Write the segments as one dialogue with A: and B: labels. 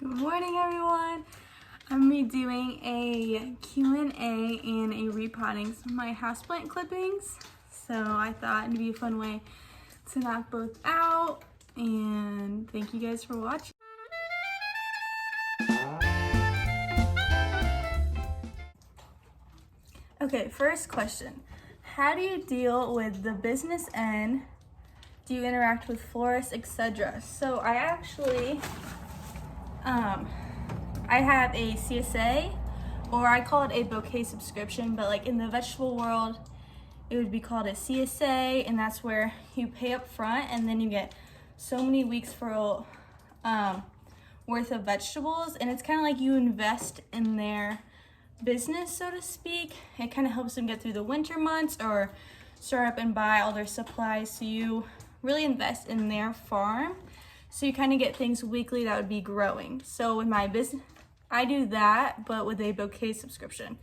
A: Good morning, everyone. I'm going to be doing a Q&A and a repotting some of my houseplant clippings. So I thought it'd be a fun way to knock both out. And thank you guys for watching. Okay, first question. How do you deal with the business end? Do you interact with florists, etc.? So I actually, I have a CSA, or I call it a bouquet subscription, but like in the vegetable world, it would be called a CSA, and that's where you pay up front and then you get so many weeks for worth of vegetables, and it's kind of like you invest in their business, so to speak. It kind of helps them get through the winter months or start up and buy all their supplies, so you really invest in their farm, so you kind of get things weekly that would be growing. So with my business, I do that, but with a bouquet subscription.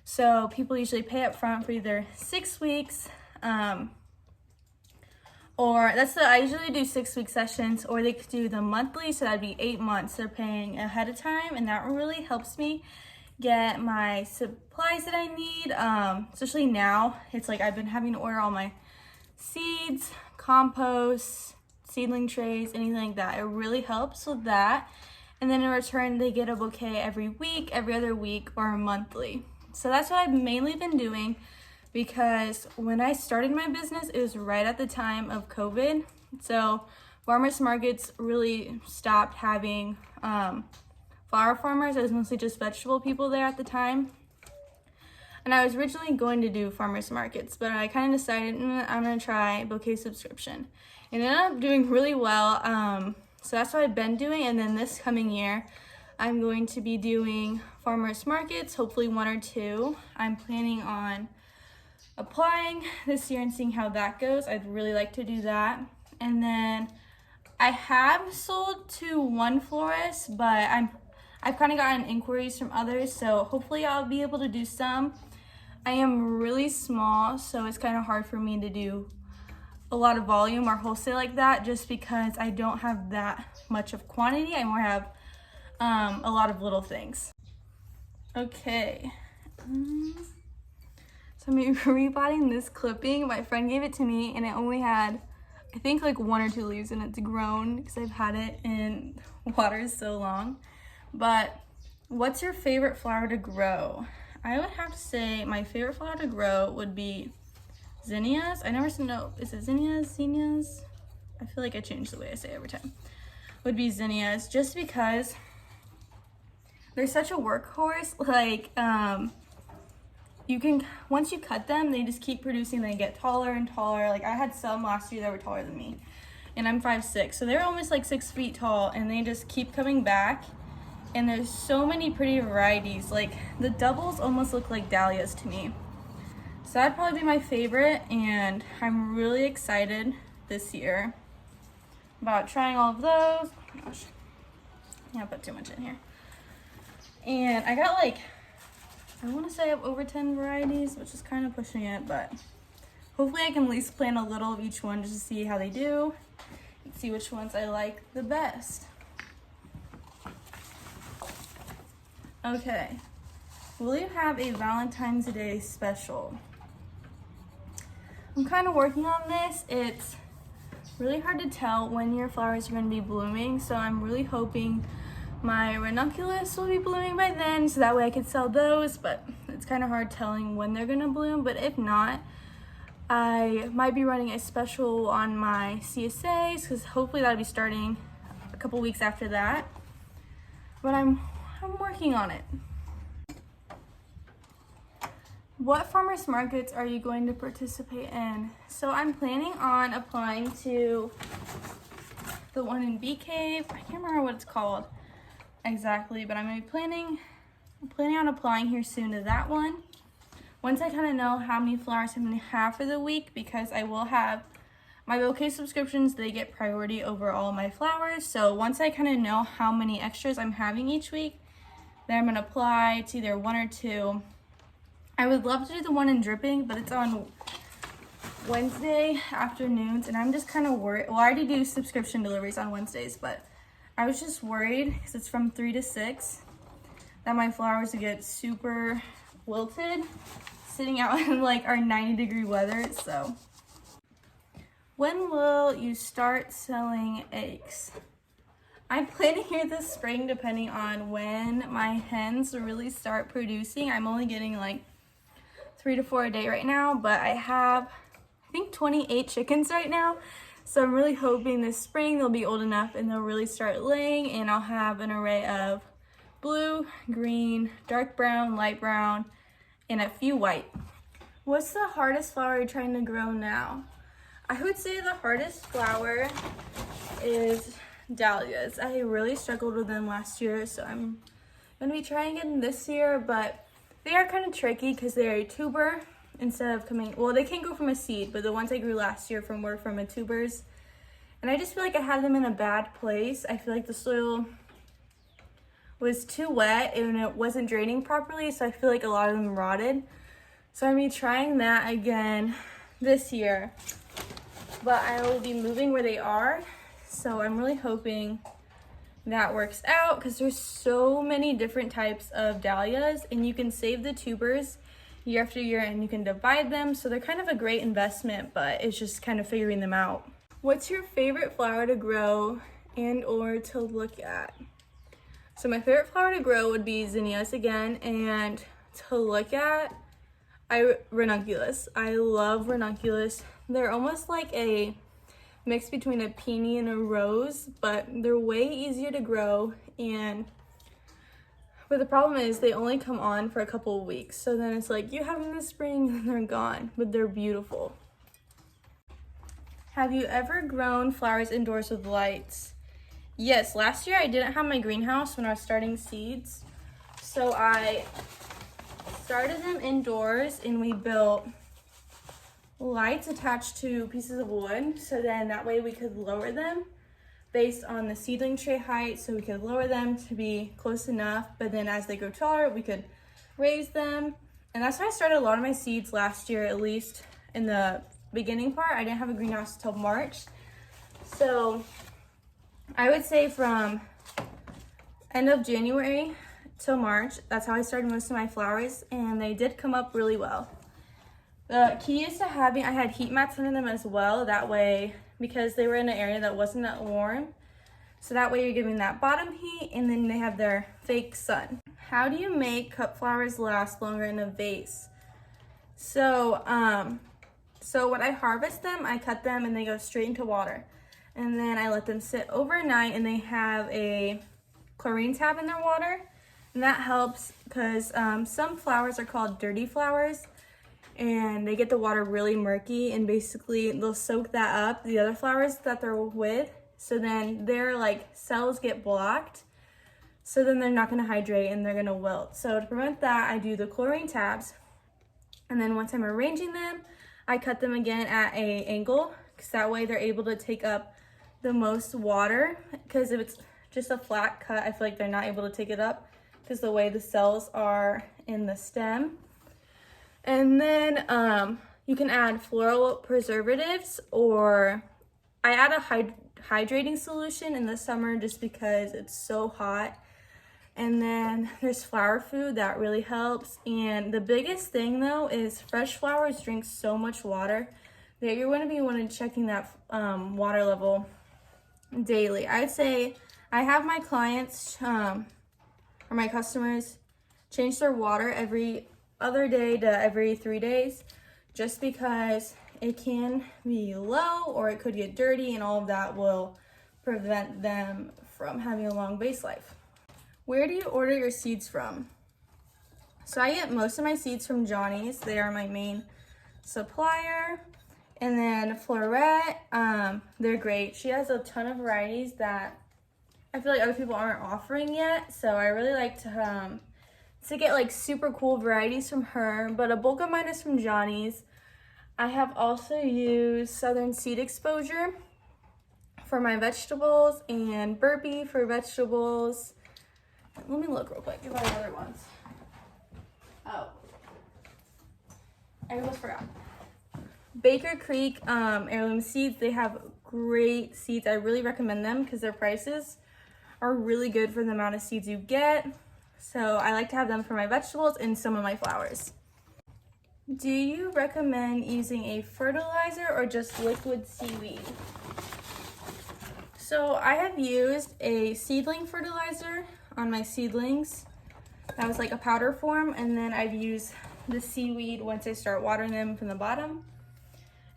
A: So people usually pay up front for either 6 weeks, or I usually do 6-week sessions, or they could do the monthly, so that'd be 8 months. They're paying ahead of time, and that really helps me get my supplies that I need. Especially now, it's like I've been having to order all my seeds, compost, seedling trays, anything like that. It really helps with that. And then in return, they get a bouquet every week, every other week, or monthly. So that's what I've mainly been doing, because when I started my business, it was right at the time of COVID. So farmers markets really stopped having flower farmers. It was mostly just vegetable people there at the time. And I was originally going to do farmers markets, but I kind of decided I'm going to try bouquet subscription. And it ended up doing really well. So that's what I've been doing. And then this coming year, I'm going to be doing farmers markets, hopefully 1 or 2. I'm planning on applying this year and seeing how that goes. I'd really like to do that. And then I have sold to one florist, but I've kind of gotten inquiries from others, so hopefully I'll be able to do some. I am really small, so it's kind of hard for me to do a lot of volume or wholesale like that, just because I don't have that much of quantity. I more have a lot of little things. Okay, so I'm repotting this clipping. My friend gave it to me, and it only had, I think, like 1 or 2 leaves, and it's grown because I've had it in water so long. But what's your favorite flower to grow? I would have to say my favorite flower to grow would be zinnias. I never know, is it zinnias? I feel like I change the way I say it every time. Would be zinnias, just because they're such a workhorse. Like, you can, once you cut them, they just keep producing. They get taller and taller. Like, I had some last year that were taller than me, and I'm 5'6", so they're almost like 6 feet tall, and they just keep coming back. And there's so many pretty varieties. Like, the doubles almost look like dahlias to me. So that'd probably be my favorite, and I'm really excited this year about trying all of those. Oh my gosh, I put too much in here. And I got like, I want to say I have over 10 varieties, which is kind of pushing it, but hopefully I can at least plant a little of each one just to see how they do and see which ones I like the best. Okay, will you have a Valentine's Day special? I'm kind of working on this. It's really hard to tell when your flowers are going to be blooming, so I'm really hoping my ranunculus will be blooming by then, so that way I could sell those, but it's kind of hard telling when they're going to bloom. But if not, I might be running a special on my CSAs, because hopefully that'll be starting a couple weeks after that. But I'm working on it. What farmers markets are you going to participate in? So I'm planning on applying to the one in Bee Cave. I can't remember what it's called exactly, but I'm planning on applying here soon to that one. Once I kind of know how many flowers I'm going to have for the week, because I will have my bouquet subscriptions, they get priority over all my flowers. So once I kind of know how many extras I'm having each week, then I'm going to apply to either 1 or 2. I would love to do the one in dripping, but it's on Wednesday afternoons, and I'm just kind of worried. Well, I already do subscription deliveries on Wednesdays, but I was just worried because it's from 3 to 6 that my flowers would get super wilted sitting out in like our 90-degree weather. So when will you start selling eggs? I'm planning here this spring depending on when my hens really start producing. I'm only getting like 3 to 4 a day right now, but I have I think 28 chickens right now. So I'm really hoping this spring they'll be old enough and they'll really start laying, and I'll have an array of blue, green, dark brown, light brown, and a few white. What's the hardest flower you're trying to grow now? I would say the hardest flower is dahlias. I really struggled with them last year, so I'm gonna be trying again this year, but they are kind of tricky because they're a tuber instead of coming, well, they can go from a seed, but the ones I grew last year were from a tubers. And I just feel like I had them in a bad place. I feel like the soil was too wet and it wasn't draining properly, so I feel like a lot of them rotted. So I'm gonna be trying that again this year. But I will be moving where they are, so I'm really hoping that works out because there's so many different types of dahlias, and you can save the tubers year after year and you can divide them, so they're kind of a great investment, but it's just kind of figuring them out. What's your favorite flower to grow and or to look at? So my favorite flower to grow would be zinnias again, and to look at, ranunculus. I love ranunculus. They're almost like a mix between a peony and a rose, but they're way easier to grow, but the problem is they only come on for a couple of weeks. So then it's like you have them in the spring and they're gone, but they're beautiful. Have you ever grown flowers indoors with lights? Yes, last year I didn't have my greenhouse when I was starting seeds. So I started them indoors and we built lights attached to pieces of wood. So then that way we could lower them based on the seedling tray height, so we could lower them to be close enough, but then as they grow taller we could raise them. And that's how I started a lot of my seeds last year, at least in the beginning part. I didn't have a greenhouse until March, so I would say from end of January till March, that's how I started most of my flowers, and they did come up really well. The key is to I had heat mats under them as well, that way, because they were in an area that wasn't that warm. So that way you're giving that bottom heat, and then they have their fake sun. How do you make cut flowers last longer in a vase? So when I harvest them, I cut them and they go straight into water. And then I let them sit overnight, and they have a chlorine tab in their water. And that helps because some flowers are called dirty flowers, and they get the water really murky, and basically they'll soak that up, the other flowers that they're with, so then their like cells get blocked, so then they're not going to hydrate and they're going to wilt. So to prevent that, I do the chlorine tabs, and then once I'm arranging them, I cut them again at a angle, because that way they're able to take up the most water, because if it's just a flat cut, I feel like they're not able to take it up because the way the cells are in the stem. And then you can add floral preservatives, or I add a hydrating solution in the summer just because it's so hot. And then there's flower food that really helps. And the biggest thing though is fresh flowers drink so much water that you're going to be checking that water level daily. I'd say I have my clients or my customers change their water every other day to every 3 days, just because it can be low or it could get dirty, and all of that will prevent them from having a long vase life. Where do you order your seeds from? So I get most of my seeds from Johnny's. They are my main supplier. And then Florette, they're great. She has a ton of varieties that I feel like other people aren't offering yet, so I really like to get like super cool varieties from her, but a bulk of mine is from Johnny's. I have also used Southern Seed Exposure for my vegetables and Burpee for vegetables. Let me look real quick if I have other ones. Oh, I almost forgot. Baker Creek heirloom seeds, they have great seeds. I really recommend them because their prices are really good for the amount of seeds you get. So I like to have them for my vegetables and some of my flowers. Do you recommend using a fertilizer or just liquid seaweed? So I have used a seedling fertilizer on my seedlings. That was like a powder form, and then I've used the seaweed once I start watering them from the bottom.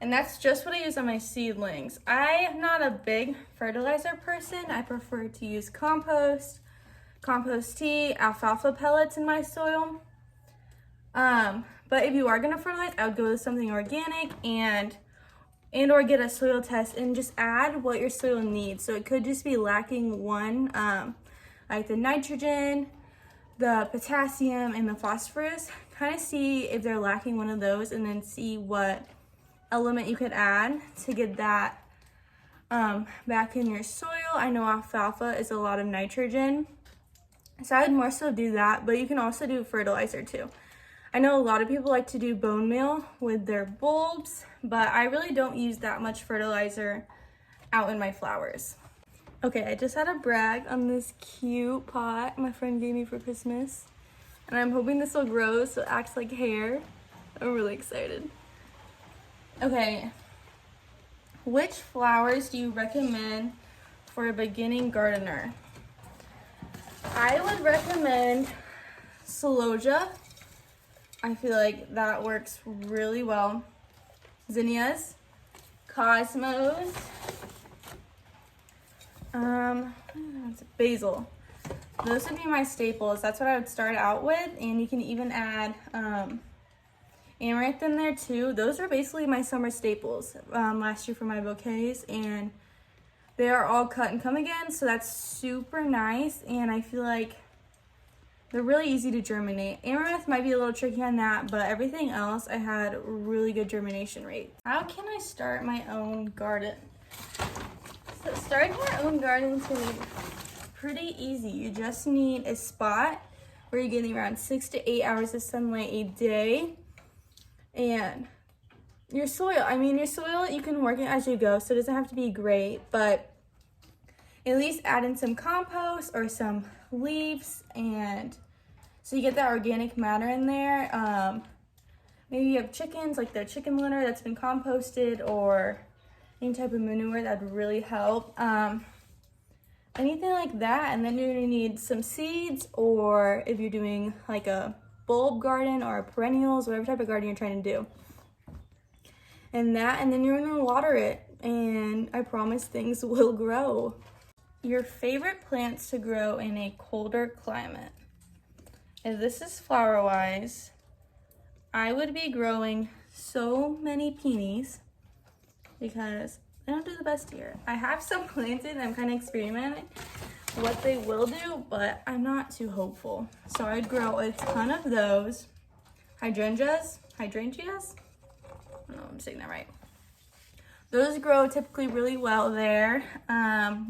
A: And that's just what I use on my seedlings. I am not a big fertilizer person. I prefer to use compost, compost tea, alfalfa pellets in my soil. But if you are gonna fertilize, I would go with something organic and or get a soil test and just add what your soil needs. So it could just be lacking one, like the nitrogen, the potassium, and the phosphorus. Kind of see if they're lacking one of those, and then see what element you could add to get that back in your soil. I know alfalfa is a lot of nitrogen, so I would more so do that, but you can also do fertilizer too. I know a lot of people like to do bone meal with their bulbs, but I really don't use that much fertilizer out in my flowers. Okay, I just had a brag on this cute pot my friend gave me for Christmas, and I'm hoping this will grow so it acts like hair. I'm really excited. Okay, which flowers do you recommend for a beginning gardener? I would recommend celosia. I feel like that works really well. Zinnias, cosmos, basil. Those would be my staples. That's what I would start out with, and you can even add amaranth in there too. Those are basically my summer staples last year for my bouquets, and they are all cut and come again, so that's super nice, and I feel like they're really easy to germinate. Amaranth might be a little tricky on that, but everything else I had really good germination rate. How can I start my own garden? So starting your own garden is gonna be pretty easy. You just need a spot where you're getting around 6 to 8 hours of sunlight a day. And your soil, you can work it as you go, so it doesn't have to be great, but at least add in some compost or some leaves, and so you get that organic matter in there. Maybe you have chickens, like their chicken litter that's been composted, or any type of manure that would really help. Anything like that, and then you're gonna need some seeds, or if you're doing like a bulb garden or perennials, whatever type of garden you're trying to do. And then you're gonna water it, and I promise things will grow. Your favorite plants to grow in a colder climate. If this is flower-wise, I would be growing so many peonies because they don't do the best here. I have some planted and I'm kind of experimenting what they will do, but I'm not too hopeful. So I'd grow a ton of those. Hydrangeas? I don't know if I'm saying that right. Those grow typically really well there.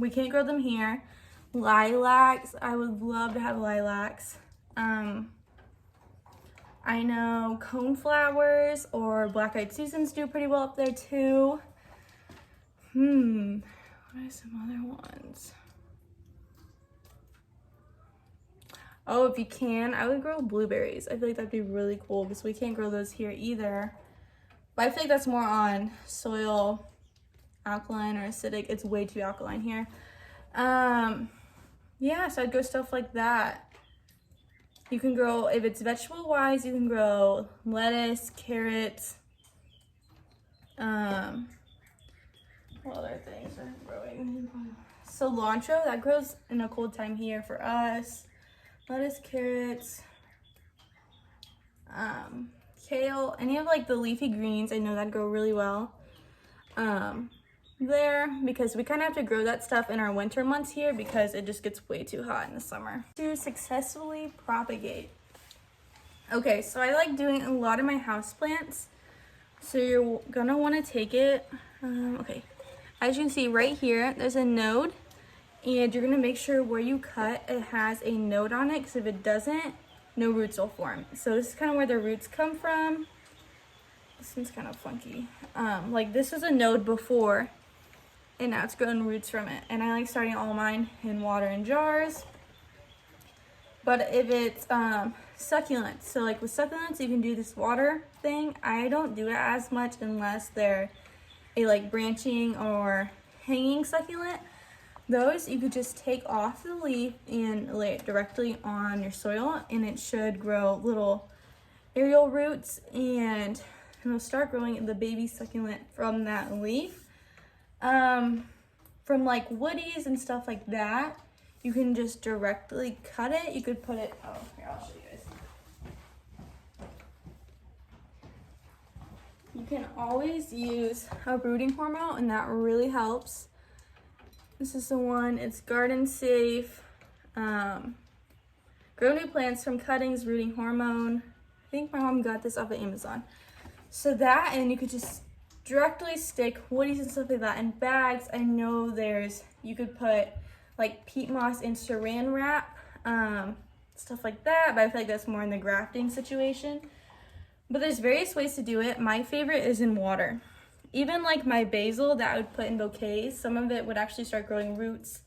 A: We can't grow them here. Lilacs, I would love to have lilacs. I know coneflowers or black-eyed Susans do pretty well up there too. What are some other ones? Oh, if you can, I would grow blueberries. I feel like that'd be really cool because we can't grow those here either. But I feel like that's more on soil, alkaline or acidic. It's way too alkaline here. Yeah, so I'd grow stuff like that. You can grow, if it's vegetable wise, you can grow lettuce, carrots. What other things are growing? Cilantro, that grows in a cold time here for us. Lettuce, carrots, kale, any of like the leafy greens, I know that grow really well there, because we kind of have to grow that stuff in our winter months here because it just gets way too hot in the summer. To successfully propagate. Okay, so I like doing a lot of my houseplants. So you're gonna want to take it, okay, as you can see right here, there's a node, and you're gonna make sure where you cut it has a node on it, because if it doesn't, no roots will form. So this is kind of where the roots come from. This one's kind of funky. Like this was a node before, and now it's growing roots from it. And I like starting all mine in water in jars. But if it's succulents, so like with succulents, you can do this water thing. I don't do it as much unless they're a like branching or hanging succulent. Those you could just take off the leaf and lay it directly on your soil, and it should grow little aerial roots, and it'll start growing the baby succulent from that leaf. From like woodies and stuff like that, you can just directly cut it. You could put it, oh, here, I'll show you guys. You can always use a rooting hormone, and that really helps. This is the one, it's garden safe. Grow new plants from cuttings, rooting hormone. I think my mom got this off of Amazon. So that, and you could just directly stick woodies and stuff like that in bags. I know you could put like peat moss and saran wrap, stuff like that, but I feel like that's more in the grafting situation. But there's various ways to do it. My favorite is in water. Even like my basil that I would put in bouquets, some of it would actually start growing roots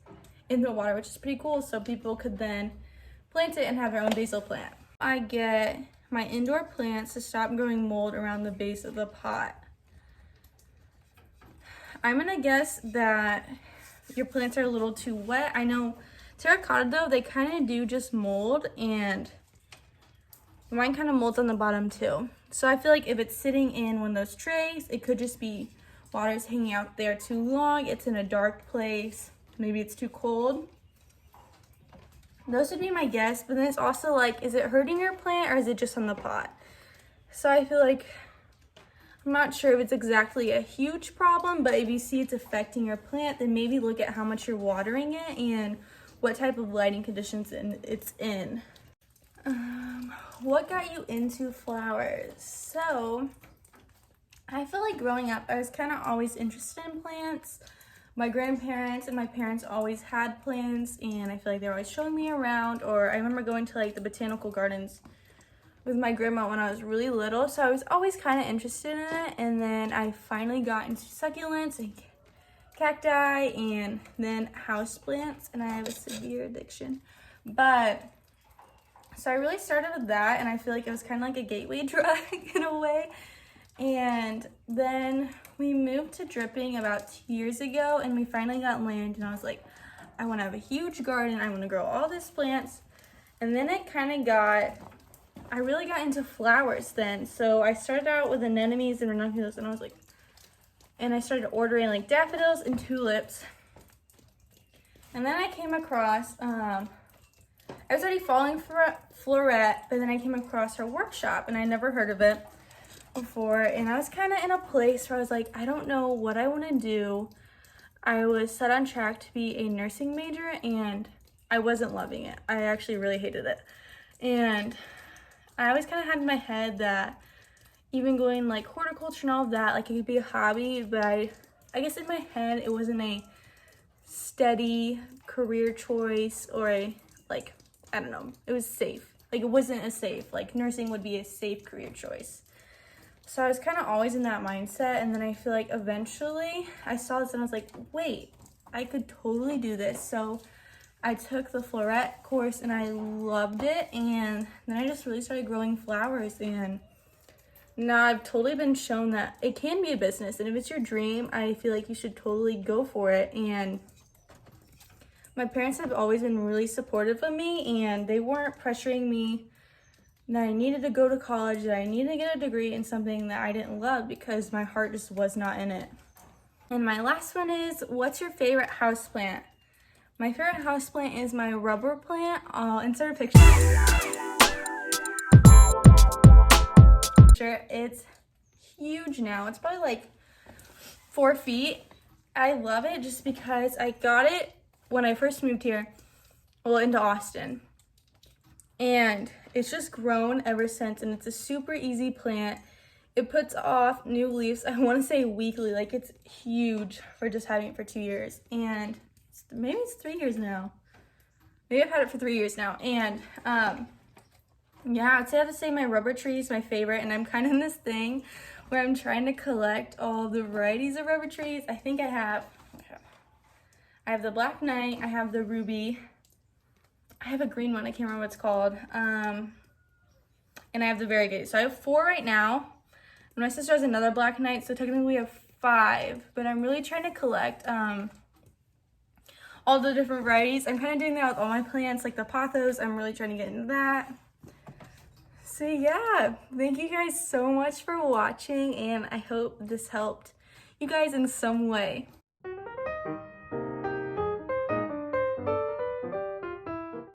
A: in the water, which is pretty cool. So people could then plant it and have their own basil plant. I get my indoor plants to stop growing mold around the base of the pot. I'm gonna guess that your plants are a little too wet. I know terracotta though, they kind of do just mold, and mine kind of molds on the bottom too. So I feel like if it's sitting in one of those trays, it could just be water's hanging out there too long. It's in a dark place. Maybe it's too cold. Those would be my guess, but then it's also like, is it hurting your plant or is it just on the pot? So I feel like, I'm not sure if it's exactly a huge problem, but if you see it's affecting your plant, then maybe look at how much you're watering it and what type of lighting conditions it's in. What got you into flowers? So I feel like growing up, I was kind of always interested in plants. My grandparents and my parents always had plants, and I feel like they were always showing me around. Or I remember going to like the botanical gardens with my grandma when I was really little, so I was always kind of interested in it. And then I finally got into succulents and cacti, and then houseplants, and I have a severe addiction. But so I really started with that, and I feel like it was kind of like a gateway drug in a way. And then we moved to dripping about 2 years ago, and we finally got land, and I was like, I want to have a huge garden. I want to grow all these plants. And then it kind of I really got into flowers then. So I started out with anemones and ranunculus, and I started ordering like daffodils and tulips. And then I came across, I was already following Florette, but then I came across her workshop, and I never heard of it before. And I was kind of in a place where I was like, I don't know what I want to do. I was set on track to be a nursing major, and I wasn't loving it. I actually really hated it. And I always kind of had in my head that even going like horticulture and all of that, like it could be a hobby, but I guess in my head it wasn't a steady career choice, or I don't know, it was safe. Like it wasn't a safe, like nursing would be a safe career choice. So I was kind of always in that mindset, and then I feel like eventually I saw this and I was like, wait, I could totally do this. So I took the Florette course and I loved it, and then I just really started growing flowers, and now I've totally been shown that it can be a business, and if it's your dream, I feel like you should totally go for it. And my parents have always been really supportive of me, and they weren't pressuring me that I needed to go to college, that I needed to get a degree in something that I didn't love, because my heart just was not in it. And my last one is, what's your favorite houseplant? My favorite houseplant is my rubber plant. I'll insert a picture. It's huge now. It's probably like 4 feet. I love it just because I got it when I first moved here, into Austin. And it's just grown ever since, and it's a super easy plant. It puts off new leaves, I want to say weekly. Like it's huge for just having it for 2 years. And maybe it's 3 years now. Maybe I've had it for 3 years now. And yeah, I'd say I have to say my rubber tree is my favorite, and I'm kind of in this thing where I'm trying to collect all the varieties of rubber trees. I think I have I have the Black Knight, I have the Ruby, I have a green one, I can't remember what it's called, and I have the Variegated. So I have 4 right now, and my sister has another Black Knight, so technically we have 5, but I'm really trying to collect all the different varieties. I'm kind of doing that with all my plants, like the pothos. I'm really trying to get into that. So yeah, thank you guys so much for watching, and I hope this helped you guys in some way.